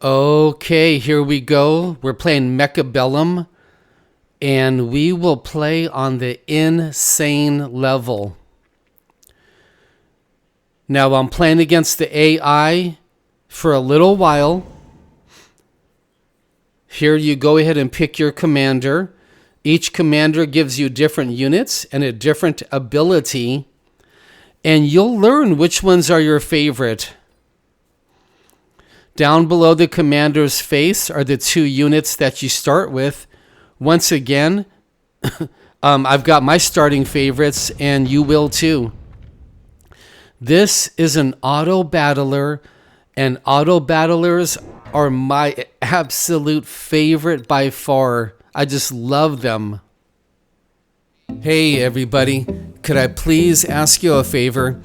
Okay, here we go. We're playing Mechabellum, and we will play on the insane level. Now, I'm playing against the AI for a little while. Here you go ahead and pick your commander. Each commander gives you different units and a different ability, and you'll learn which ones are your favorite. Down below the commander's face are the two units that you start with. Once again, I've got my starting favorites, and you will too. This is an auto battler, and auto battlers are my absolute favorite by far. I just love them. Hey everybody, could I please ask you a favor?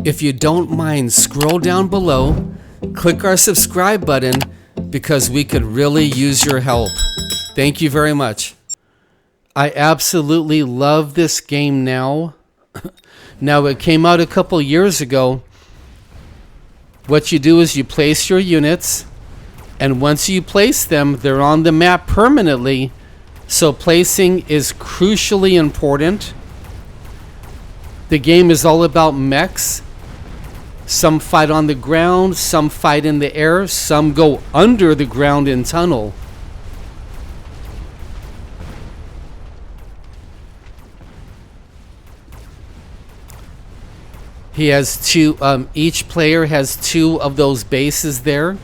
If you don't mind, scroll down below, click our subscribe button, because we could really use your help. Thank you very much. I absolutely love this game now. Now, it came out a couple years ago. What you do is you place your units, and once you place them, they're on the map permanently. So placing is crucially important. The game is all about mechs. Some fight on the ground, some fight in the air, some go under the ground in tunnel. He has two, each player has two of those bases there.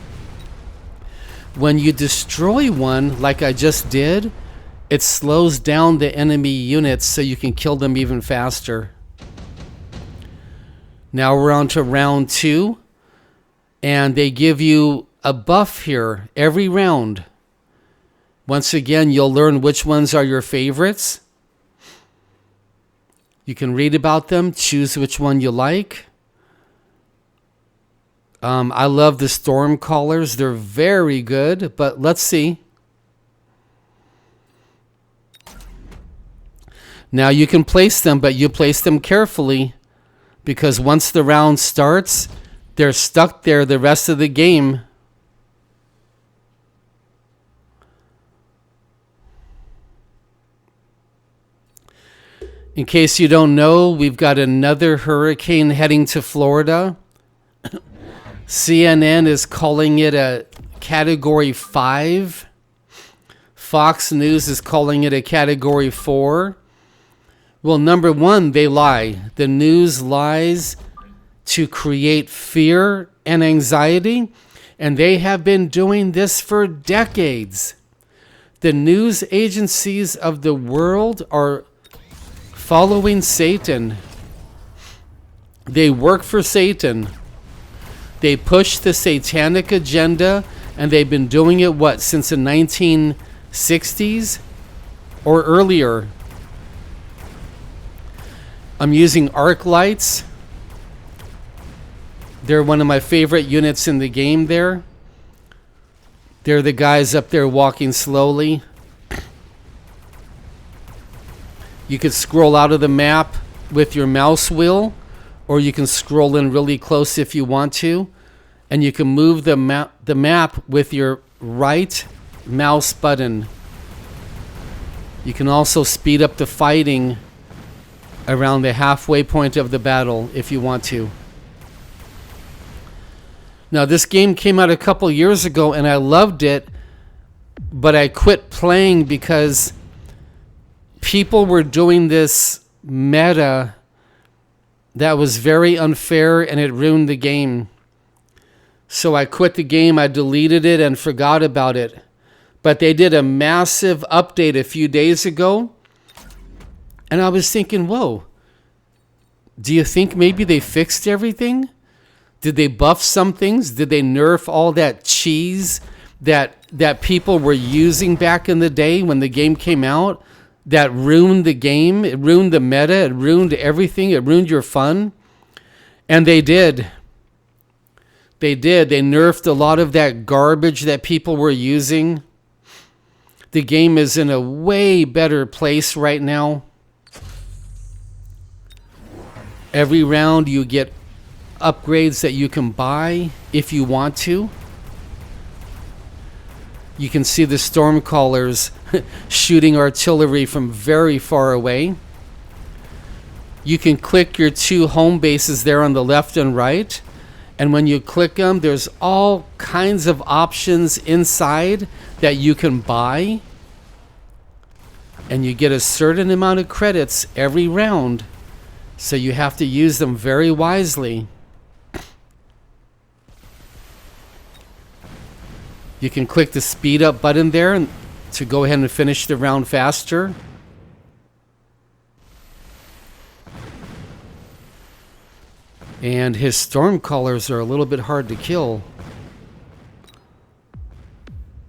When you destroy one, like I just did, it slows down the enemy units so you can kill them even faster. Now we're on to round 2, and they give you a buff here every round. Once again, you'll learn which ones are your favorites. You can read about them, choose which one you like. I love the storm callers. They're very good, but let's see. Now you can place them, but you place them carefully, because once the round starts, they're stuck there the rest of the game. In case you don't know, we've got another hurricane heading to Florida. CNN is calling it a Category 5. Fox News is calling it a Category 4. Well, number one, they lie. The news lies to create fear and anxiety, and they have been doing this for decades. The news agencies of the world are following Satan. They work for Satan. They push the satanic agenda, and they've been doing it, what, since the 1960s or earlier. I'm using arc lights. They're one of my favorite units in the game there. They're the guys up there walking slowly. You could scroll out of the map with your mouse wheel, or you can scroll in really close if you want to. And you can move the map with your right mouse button. You can also speed up the fighting around the halfway point of the battle if you want to. Now, this game came out a couple years ago, and I loved it, but I quit playing because people were doing this meta that was very unfair, and it ruined the game. So I quit the game, I deleted it, and forgot about it. But they did a massive update a few days ago, and I was thinking, whoa, do you think maybe they fixed everything? Did they buff some things? Did they nerf all that cheese that people were using back in the day when the game came out? That ruined the game, it ruined the meta, it ruined everything, it ruined your fun. And they did. They did. They nerfed a lot of that garbage that people were using. The game is in a way better place right now. Every round you get upgrades that you can buy if you want to. You can see the Stormcallers shooting artillery from very far away. You can click your 2 home bases there on the left and right. And when you click them, there's all kinds of options inside that you can buy. And you get a certain amount of credits every round. So you have to use them very wisely. You can click the speed up button there to go ahead and finish the round faster. And his Stormcallers are a little bit hard to kill.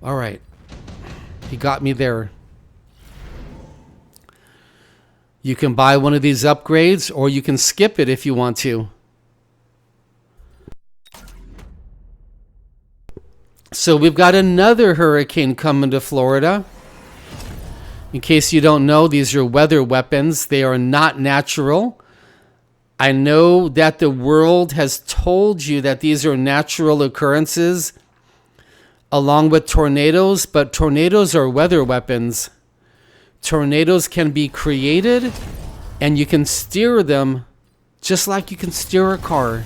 All right. He got me there. You can buy one of these upgrades, or you can skip it if you want to. So we've got another hurricane coming to Florida. In case you don't know, these are weather weapons. They are not natural. I know that the world has told you that these are natural occurrences along with tornadoes, but tornadoes are weather weapons. Tornadoes can be created and you can steer them just like you can steer a car.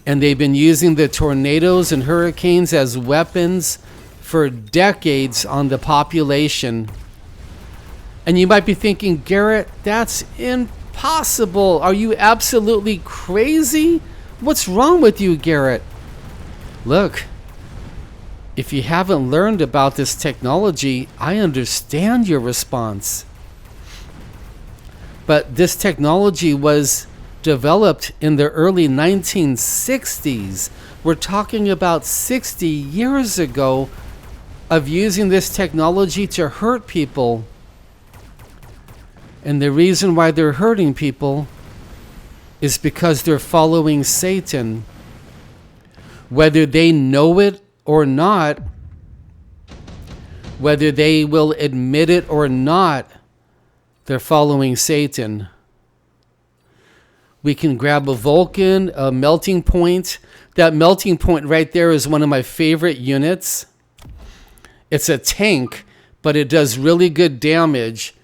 And they've been using the tornadoes and hurricanes as weapons for decades on the population. And you might be thinking, Garrett, that's impossible. Are you absolutely crazy? What's wrong with you, Garrett? Look, if you haven't learned about this technology, I understand your response. But this technology was developed in the early 1960s. We're talking about 60 years ago of using this technology to hurt people. And the reason why they're hurting people is because they're following Satan. Whether they know it or not, whether they will admit it or not, they're following Satan. We can grab a Vulcan, a melting point. That melting point right there is one of my favorite units. It's a tank, but it does really good damage.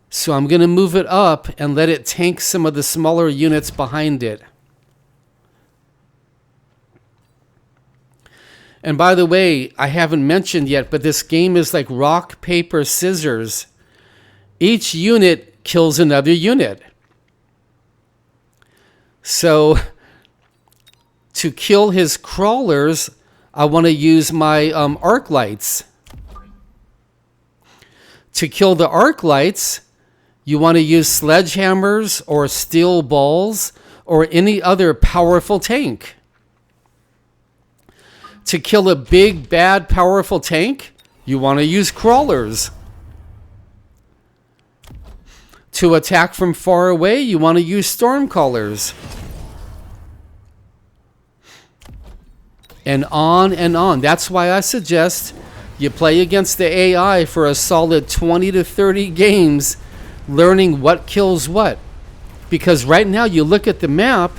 So I'm going to move it up and let it tank some of the smaller units behind it. And by the way, I haven't mentioned yet, but this game is like rock, paper, scissors. Each unit kills another unit. So to kill his crawlers, I want to use my arc lights. To kill the arc lights, you want to use sledgehammers or steel balls or any other powerful tank. To kill a big, bad, powerful tank, you want to use crawlers. To attack from far away, you want to use Stormcallers. And on and on. That's why I suggest you play against the AI for a solid 20 to 30 games, learning what kills what. Because right now you look at the map,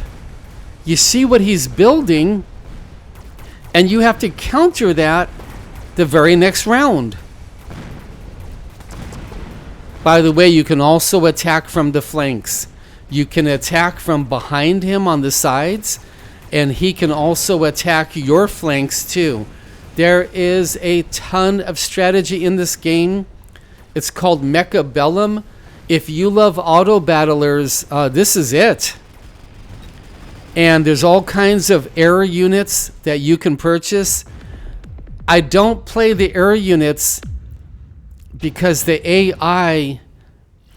you see what he's building, and you have to counter that the very next round. By the way, you can also attack from the flanks. You can attack from behind him on the sides, and he can also attack your flanks too. There is a ton of strategy in this game. It's called Mechabellum. If you love auto battlers, this is it. And there's all kinds of air units that you can purchase. I don't play the air units because the AI,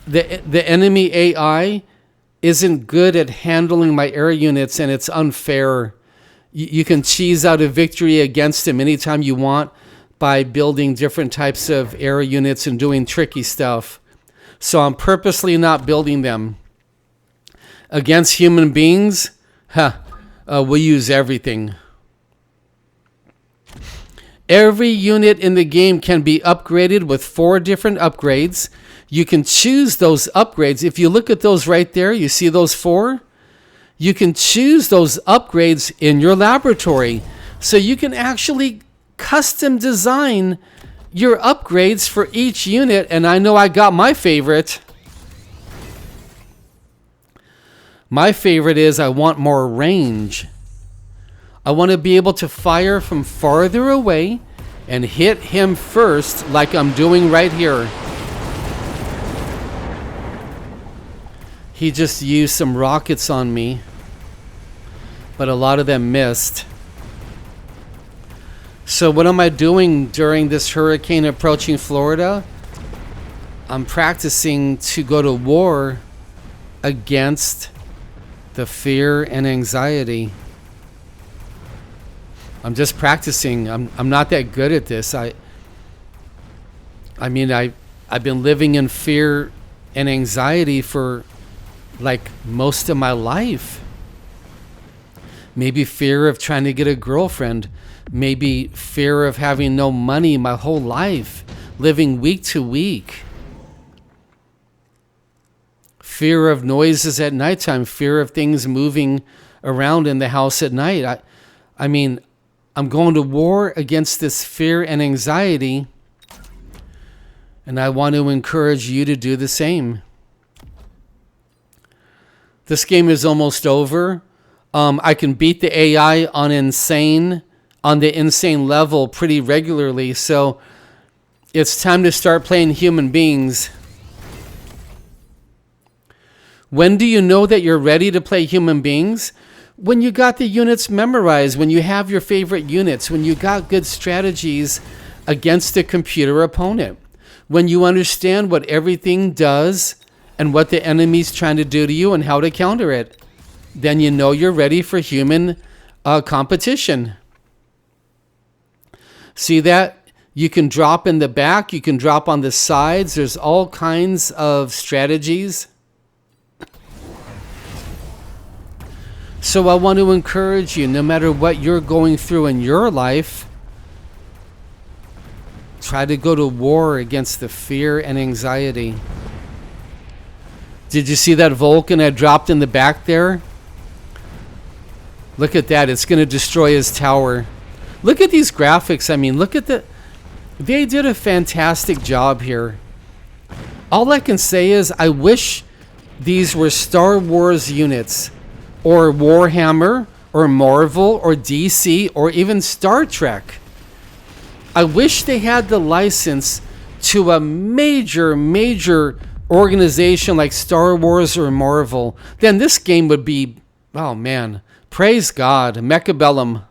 the enemy AI, isn't good at handling my air units, and it's unfair. You can cheese out a victory against him anytime you want by building different types of air units and doing tricky stuff. So I'm purposely not building them. Against human beings, we use everything. Every unit in the game can be upgraded with 4 different upgrades. You can choose those upgrades. If you look at those right there, you see those 4? You can choose those upgrades in your laboratory. So you can actually custom design your upgrades for each unit, and I know I got my favorite. My favorite is I want more range. I want to be able to fire from farther away and hit him first like I'm doing right here. He just used some rockets on me, but a lot of them missed. So what am I doing during this hurricane approaching Florida? I'm practicing to go to war against the fear and anxiety. I'm just practicing. I'm not that good at this. I've been living in fear and anxiety for like most of my life. Maybe fear of trying to get a girlfriend. Maybe fear of having no money my whole life, living week to week. Fear of noises at nighttime, fear of things moving around in the house at night. I'm going to war against this fear and anxiety, and I want to encourage you to do the same. This game is almost over. I can beat the AI on the insane level pretty regularly, so it's time to start playing human beings. When do you know that you're ready to play human beings? When you got the units memorized, when you have your favorite units, when you got good strategies against a computer opponent, when you understand what everything does and what the enemy's trying to do to you and how to counter it, then you know you're ready for human competition. See that? You can drop in the back, you can drop on the sides. There's all kinds of strategies. So I want to encourage you, no matter what you're going through in your life, try to go to war against the fear and anxiety. Did you see that Vulcan I dropped in the back there? Look at that. It's going to destroy his tower. Look at these graphics. They did a fantastic job here. All I can say is I wish these were Star Wars units, or Warhammer, or Marvel, or DC, or even Star Trek. I wish they had the license to a major organization like Star Wars or Marvel. Then this game would be, oh man, praise God, Mechabellum.